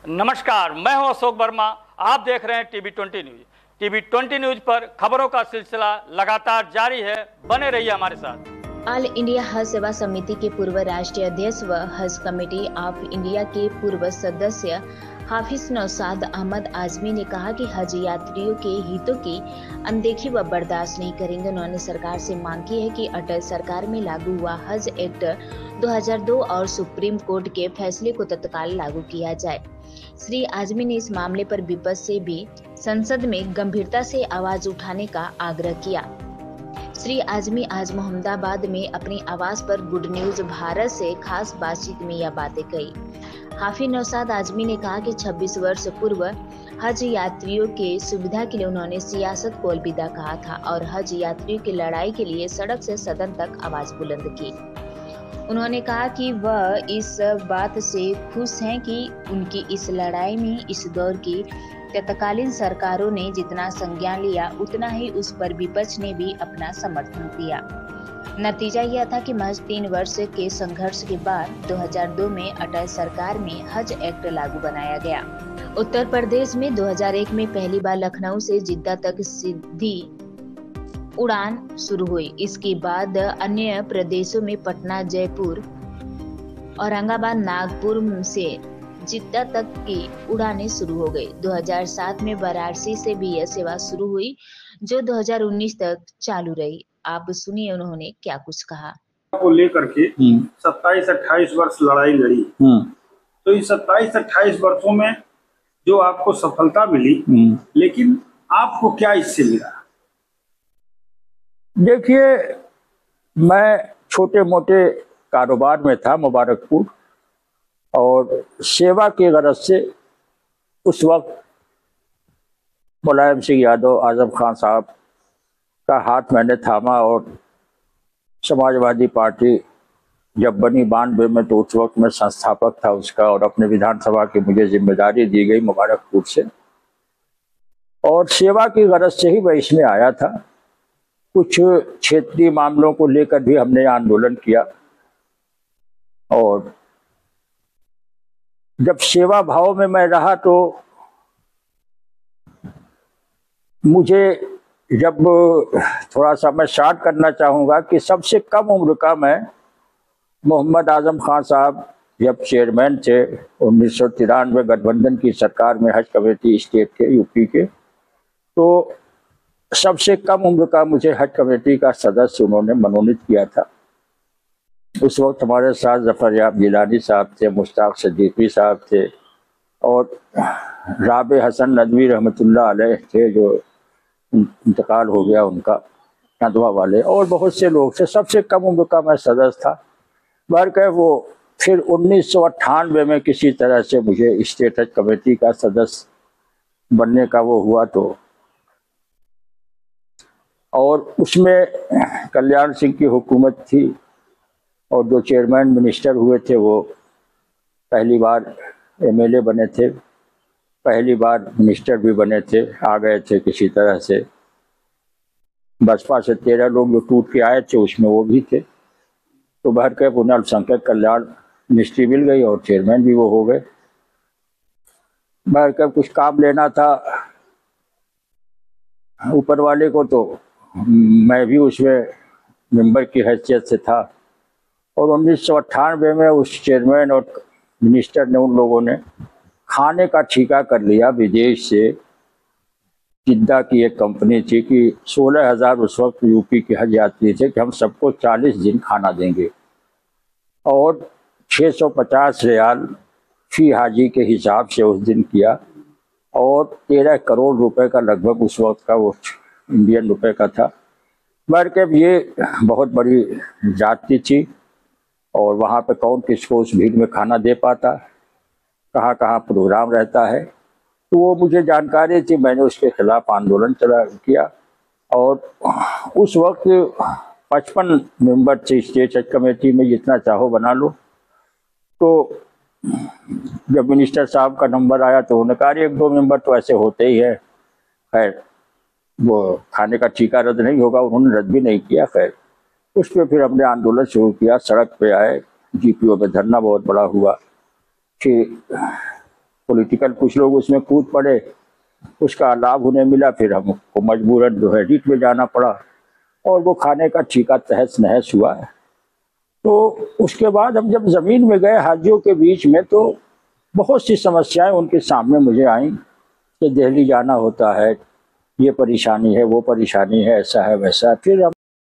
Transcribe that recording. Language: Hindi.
नमस्कार, मैं हूं अशोक वर्मा। आप देख रहे हैं टीवी 20 न्यूज। टीवी 20 न्यूज पर खबरों का सिलसिला लगातार जारी है। बने रहिए हमारे साथ। ऑल इंडिया हज सेवा समिति के पूर्व राष्ट्रीय अध्यक्ष व हज कमेटी ऑफ इंडिया के पूर्व सदस्य हाफिज नौशाद अहमद आजमी ने कहा कि हज यात्रियों के हितों की अनदेखी व बर्दाश्त नहीं करेंगे। उन्होंने सरकार से मांग की है कि अटल सरकार में लागू हुआ हज एक्ट 2002 और सुप्रीम कोर्ट के फैसले को तत्काल लागू किया जाए। श्री आजमी ने इस मामले पर विपक्ष से भी संसद में गंभीरता से आवाज उठाने का आग्रह किया। श्री आजमी आज मोहम्मदाबाद में अपने आवास पर गुड न्यूज भारत से खास बातचीत में यह बातें कही। हाफिज नौशाद आजमी ने कहा कि 26 वर्ष पूर्व हज यात्रियों के सुविधा के लिए उन्होंने सियासत को अलविदा कहा था और हज यात्रियों की लड़ाई के लिए सड़क से सदन तक आवाज बुलंद की। उन्होंने कहा कि वह इस बात से खुश हैं कि उनकी इस लड़ाई में इस दौर की तत्कालीन सरकारों ने जितना संज्ञान लिया उतना ही उस पर विपक्ष ने भी अपना समर्थन दिया। नतीजा यह था कि महज 3 वर्ष के संघर्ष के बाद 2002 में अटल सरकार में हज एक्ट लागू बनाया गया। उत्तर प्रदेश में 2001 में पहली बार लखनऊ से जिद्दा तक सीधी उड़ान शुरू हुई। इसके बाद अन्य प्रदेशों में पटना, जयपुर, औरंगाबाद, नागपुर से जिद्दा तक की उड़ानें शुरू हो गई। 2007 में वाराणसी से भी यह सेवा शुरू हुई जो 2019 तक चालू रही। आप सुनिए उन्होंने क्या कुछ कहा। को लेकर के 27-28 वर्ष लड़ाई लड़ी। तो इस 27-28 वर्षों में जो आपको सफलता मिली, लेकिन आपको क्या इससे मिला? देखिए, मैं छोटे मोटे कारोबार में था मुबारकपुर, और सेवा के गरज से उस वक्त मुलायम सिंह यादव, आजम खान साहब का हाथ मैंने थामा और समाजवादी पार्टी जब बनी 92 में, तो उस वक्त मैं संस्थापक था उसका, और अपने विधानसभा की मुझे जिम्मेदारी दी गई मुबारकपुर से, और सेवा की गरज से ही मैं इसमें आया था। कुछ क्षेत्रीय मामलों को लेकर भी हमने आंदोलन किया, और जब सेवा भाव में मैं रहा तो मुझे, जब थोड़ा सा मैं शार्ट करना चाहूँगा कि सबसे कम उम्र का मैं मोहम्मद आजम खान साहब जब चेयरमैन थे 1993 गठबंधन की सरकार में हज कमेटी स्टेट के यूपी के, तो सबसे कम उम्र का मुझे हज कमेटी का सदस्य उन्होंने मनोनीत किया था। उस वक्त हमारे साथ जफर याब जिलानी साहब थे, मुश्ताक सिद्दीकी साहब थे, और राबे हसन नदवी रहमतुल्लाह अलैह थे जो इंतकाल हो गया उनका, नदवा वाले, और बहुत से लोग थे। सबसे कम उम्र का मैं सदस्य था। बहरकैफ वो फिर 1998 में किसी तरह से मुझे स्टेट हज कमेटी का सदस्य बनने का वो हुआ, तो और उसमें कल्याण सिंह की हुकूमत थी, और जो चेयरमैन मिनिस्टर हुए थे वो पहली बार एमएलए बने थे, पहली बार मिनिस्टर भी बने थे, आ गए थे किसी तरह से। बसपा से 13 लोग जो टूट के आए थे उसमें वो भी थे। तो बहरकैफ उन्हें अल्पसंख्यक कल्याण मिनिस्ट्री मिल गई और चेयरमैन भी वो हो गए। बहरकैफ कुछ काम लेना था ऊपर वाले को, तो मैं भी उसमें मेंबर की हैसियत से था, और 1998 में उस चेयरमैन और मिनिस्टर ने, उन लोगों ने खाने का ठेका कर लिया विदेश से। जिद्दा की एक कंपनी थी कि 16,000 उस वक्त यूपी के हज यात्री थे कि हम सबको 40 दिन खाना देंगे, और 650 रियाल फी हाजी के हिसाब से उस दिन किया, और 13 करोड़ रुपए का लगभग उस वक्त का वो इंडियन रुपए का था। बहरकैफ ये बहुत बड़ी जाति थी, और वहाँ पे कौन किसको उस भीड़ में खाना दे पाता, कहाँ कहाँ प्रोग्राम रहता है, तो वो मुझे जानकारी थी। मैंने उसके खिलाफ आंदोलन चला किया, और उस वक्त 55 मेंबर थे स्टेट हज कमेटी में, जितना चाहो बना लो। तो जब मिनिस्टर साहब का नंबर आया तो उन्होंने कहा 1-2 मेंबर तो ऐसे होते ही है, खैर वो खाने का ठेका रद्द नहीं होगा, उन्होंने रद्द भी नहीं किया। खैर उस पर फिर हमने आंदोलन शुरू किया, सड़क पे आए, जीपीओ में धरना बहुत बड़ा हुआ। फिर पॉलिटिकल कुछ लोग उसमें कूद पड़े, उसका लाभ उन्हें मिला, फिर हमको मजबूरन जो है रिट में जाना पड़ा और वो खाने का ठीका तहस नहस हुआ। तो उसके बाद हम जब ज़मीन में गए हाजियों के बीच में, तो बहुत सी समस्याएं उनके सामने मुझे आई कि दिल्ली जाना होता है, ये परेशानी है, वो परेशानी है, ऐसा है वैसा। फिर हम